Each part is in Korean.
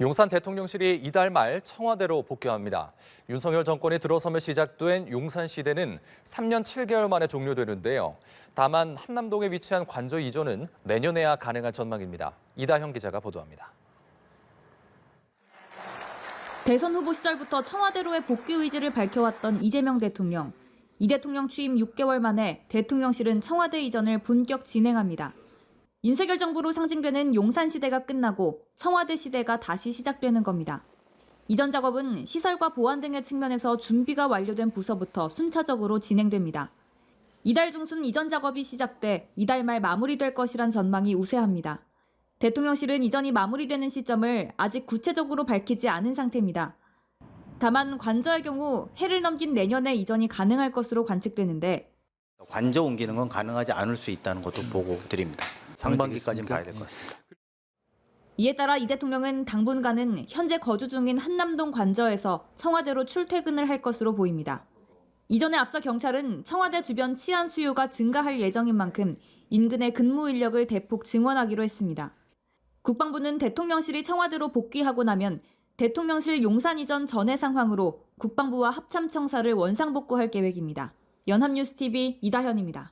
용산 대통령실이 이달 말 청와대로 복귀합니다. 윤석열 정권이 들어서며 시작된 용산 시대는 3년 7개월 만에 종료되는데요. 다만 한남동에 위치한 관저 이전은 내년에야 가능할 전망입니다. 이다현 기자가 보도합니다. 대선 후보 시절부터 청와대로의 복귀 의지를 밝혀왔던 이재명 대통령. 이 대통령 취임 6개월 만에 대통령실은 청와대 이전을 본격 진행합니다. 윤석열 정부로 상징되는 용산 시대가 끝나고 청와대 시대가 다시 시작되는 겁니다. 이전 작업은 시설과 보안 등의 측면에서 준비가 완료된 부서부터 순차적으로 진행됩니다. 이달 중순 이전 작업이 시작돼 이달 말 마무리될 것이란 전망이 우세합니다. 대통령실은 이전이 마무리되는 시점을 아직 구체적으로 밝히지 않은 상태입니다. 다만 관저의 경우 해를 넘긴 내년에 이전이 가능할 것으로 관측되는데 관저 옮기는 건 가능하지 않을 수 있다는 것도 보고 드립니다. 상반기까지는 봐야 될 것 같습니다. 이에 따라 이 대통령은 당분간은 현재 거주 중인 한남동 관저에서 청와대로 출퇴근을 할 것으로 보입니다. 이전에 앞서 경찰은 청와대 주변 치안 수요가 증가할 예정인 만큼 인근의 근무 인력을 대폭 증원하기로 했습니다. 국방부는 대통령실이 청와대로 복귀하고 나면 대통령실 용산 이전 전의 상황으로 국방부와 합참청사를 원상복구할 계획입니다. 연합뉴스TV 이다현입니다.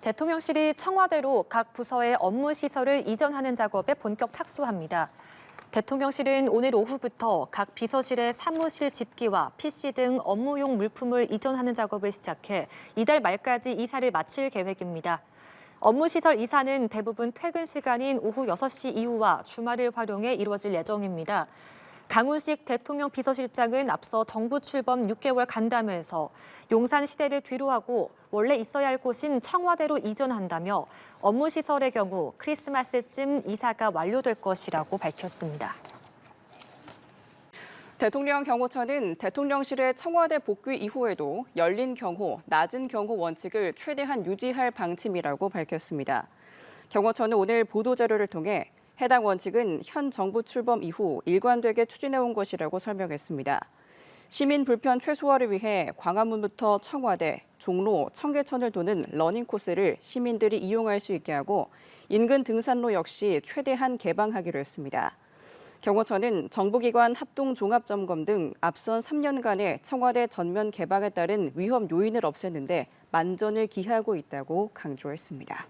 대통령실이 청와대로 각 부서의 업무 시설을 이전하는 작업에 본격 착수합니다. 대통령실은 오늘 오후부터 각 비서실의 사무실 집기와 PC 등 업무용 물품을 이전하는 작업을 시작해 이달 말까지 이사를 마칠 계획입니다. 업무시설 이사는 대부분 퇴근 시간인 오후 6시 이후와 주말을 활용해 이루어질 예정입니다. 강훈식 대통령 비서실장은 앞서 정부 출범 6개월 간담회에서 용산 시대를 뒤로하고 원래 있어야 할 곳인 청와대로 이전한다며 업무시설의 경우 크리스마스쯤 이사가 완료될 것이라고 밝혔습니다. 대통령 경호처는 대통령실의 청와대 복귀 이후에도 열린 경호, 낮은 경호 원칙을 최대한 유지할 방침이라고 밝혔습니다. 경호처는 오늘 보도자료를 통해 해당 원칙은 현 정부 출범 이후 일관되게 추진해온 것이라고 설명했습니다. 시민 불편 최소화를 위해 광화문부터 청와대, 종로, 청계천을 도는 러닝 코스를 시민들이 이용할 수 있게 하고 인근 등산로 역시 최대한 개방하기로 했습니다. 경호처는 정부기관 합동종합점검 등 앞선 3년간의 청와대 전면 개방에 따른 위험 요인을 없앴는데 만전을 기하고 있다고 강조했습니다.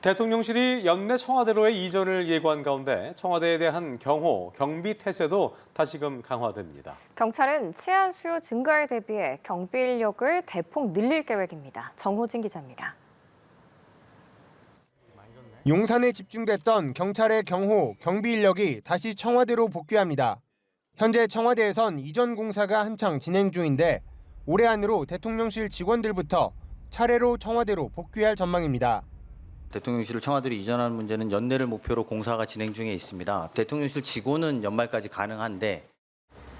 대통령실이 연내 청와대로의 이전을 예고한 가운데 청와대에 대한 경호, 경비 태세도 다시금 강화됩니다. 경찰은 치안 수요 증가에 대비해 경비 인력을 대폭 늘릴 계획입니다. 정호진 기자입니다. 용산에 집중됐던 경찰의 경호, 경비 인력이 다시 청와대로 복귀합니다. 현재 청와대에선 이전 공사가 한창 진행 중인데 올해 안으로 대통령실 직원들부터 차례로 청와대로 복귀할 전망입니다. 대통령실을 청와대로 이전하는 문제는 연내를 목표로 공사가 진행 중에 있습니다. 대통령실 직원은 연말까지 가능한데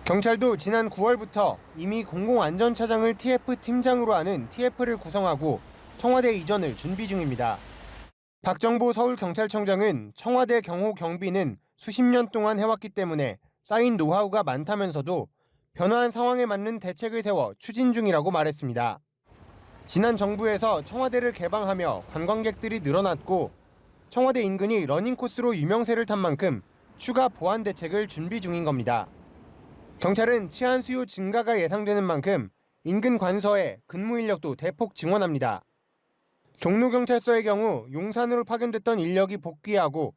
경찰도 지난 9월부터 이미 공공안전차장을 TF팀장으로 하는 TF를 구성하고 청와대 이전을 준비 중입니다. 박정보 서울경찰청장은 청와대 경호 경비는 수십 년 동안 해왔기 때문에 쌓인 노하우가 많다면서도 변화한 상황에 맞는 대책을 세워 추진 중이라고 말했습니다. 지난 정부에서 청와대를 개방하며 관광객들이 늘어났고 청와대 인근이 러닝코스로 유명세를 탄 만큼 추가 보안 대책을 준비 중인 겁니다. 경찰은 치안 수요 증가가 예상되는 만큼 인근 관서에 근무 인력도 대폭 증원합니다. 종로경찰서의 경우 용산으로 파견됐던 인력이 복귀하고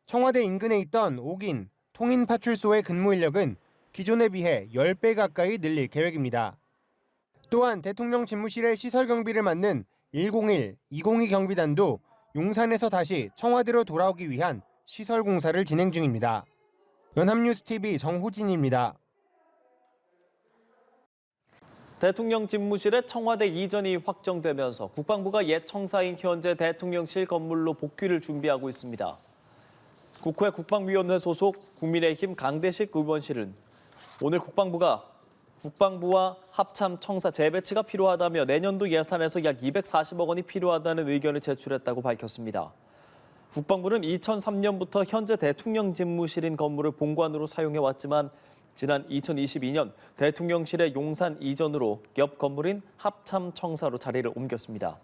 청와대 인근에 있던 옥인, 통인파출소의 근무 인력은 기존에 비해 10배 가까이 늘릴 계획입니다. 또한 대통령 집무실의 시설 경비를 맡는 101, 202 경비단도 용산에서 다시 청와대로 돌아오기 위한 시설 공사를 진행 중입니다. 연합뉴스TV 정호진입니다. 대통령 집무실의 청와대 이전이 확정되면서 국방부가 옛 청사인 현재 대통령실 건물로 복귀를 준비하고 있습니다. 국회 국방위원회 소속 국민의힘 강대식 의원실은 오늘 국방부와 합참 청사 재배치가 필요하다며 내년도 예산에서 약 240억 원이 필요하다는 의견을 제출했다고 밝혔습니다. 국방부는 2003년부터 현재 대통령 집무실인 건물을 본관으로 사용해왔지만 지난 2022년 대통령실의 용산 이전으로 옆 건물인 합참 청사로 자리를 옮겼습니다.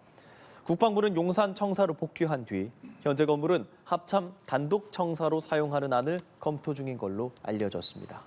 국방부는 용산 청사로 복귀한 뒤 현재 건물은 합참 단독 청사로 사용하는 안을 검토 중인 걸로 알려졌습니다.